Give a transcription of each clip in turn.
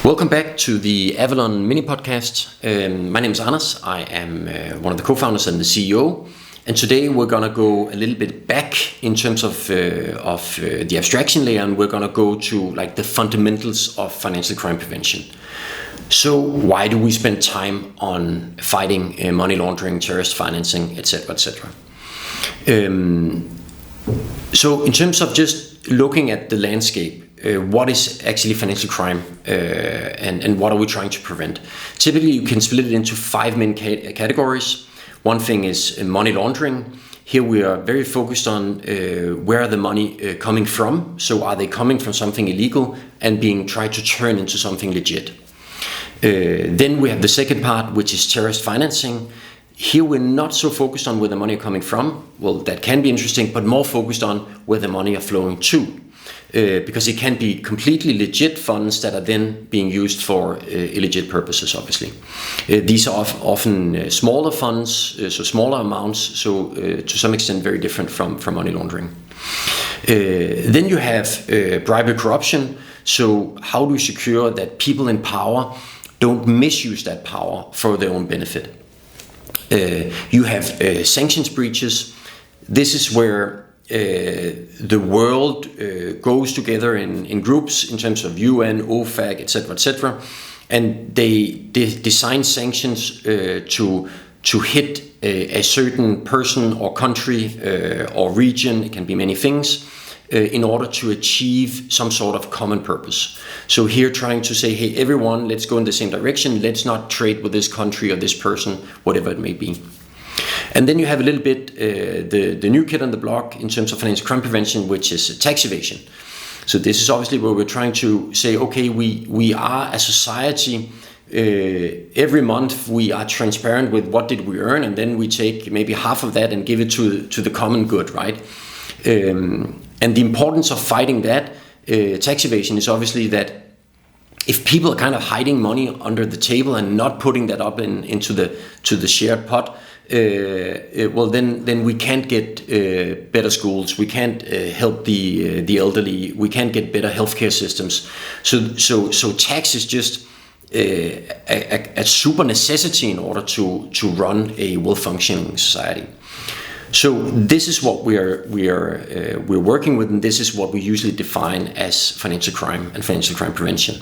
Welcome back to the Avallone mini podcast. My name is Anders. I am one of the co-founders and the CEO. And today we're going to go a little bit back in terms of the abstraction layer, and we're going to go to like the fundamentals of financial crime prevention. So why do we spend time on fighting money laundering, terrorist financing, etc., etc.? So in terms of just looking at the landscape, what is actually financial crime and what are we trying to prevent? Typically, you can split it into 5 main categories. One thing is money laundering. Here we are very focused on where are the money coming from. So are they coming from something illegal and being tried to turn into something legit? Then we have the second part, which is terrorist financing. Here we're not so focused on where the money are coming from. Well, that can be interesting, but more focused on where the money are flowing to. Because it can be completely legit funds that are then being used for illegit purposes, obviously. These are often smaller funds, so smaller amounts, so to some extent very different from money laundering. Then you have bribery corruption. So how do we secure that people in power don't misuse that power for their own benefit? You have sanctions breaches. This is where the world goes together in groups in terms of UN, OFAC, etc., and they design sanctions to hit a certain person or country or region. It can be many things in order to achieve some sort of common purpose. So here trying to say, hey, everyone, let's go in the same direction. Let's not trade with this country or this person, whatever it may be. And then you have a little bit the new kid on the block in terms of financial crime prevention, which is tax evasion. So this is obviously where we're trying to say, okay, we are a society, every month we are transparent with what did we earn, and then we take maybe half of that and give it to the common good, right? And the importance of fighting that tax evasion is obviously that if people are kind of hiding money under the table and not putting that up into the shared pot, well, then we can't get better schools. We can't help the elderly. We can't get better healthcare systems. So tax is just a super necessity in order to run a well-functioning society. So this is what we're working with, and this is what we usually define as financial crime and financial crime prevention.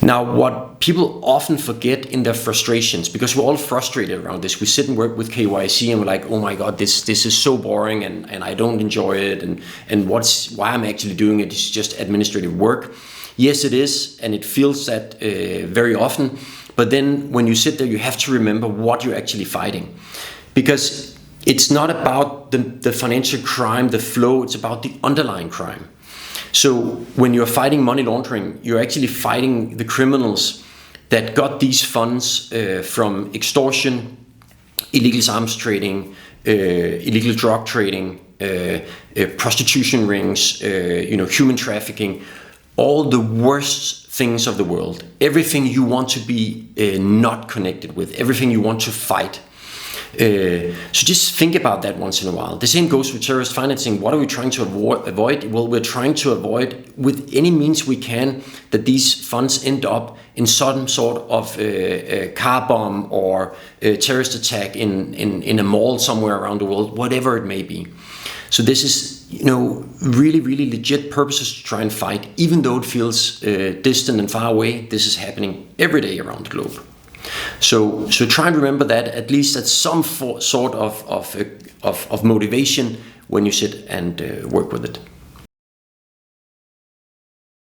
Now, what people often forget in their frustrations, because we're all frustrated around this, we sit and work with KYC and we're like, oh my God, this is so boring and I don't enjoy it, and why I'm actually doing it is just administrative work. Yes, it is, and it feels that very often, but then when you sit there, you have to remember what you're actually fighting. Because it's not about the financial crime, the flow, it's about the underlying crime. So when you're fighting money laundering, you're actually fighting the criminals that got these funds from extortion, illegal arms trading, illegal drug trading, prostitution rings, human trafficking, all the worst things of the world. Everything you want to be not connected with, everything you want to fight. So just think about that once in a while. The same goes with terrorist financing. What are we trying to avoid? Well, we're trying to avoid with any means we can that these funds end up in some sort of a car bomb or a terrorist attack in a mall somewhere around the world, whatever it may be. So this is, really, really legit purposes to try and fight, even though it feels distant and far away. This is happening every day around the globe. So try and remember that at least at some sort of motivation when you sit and work with it.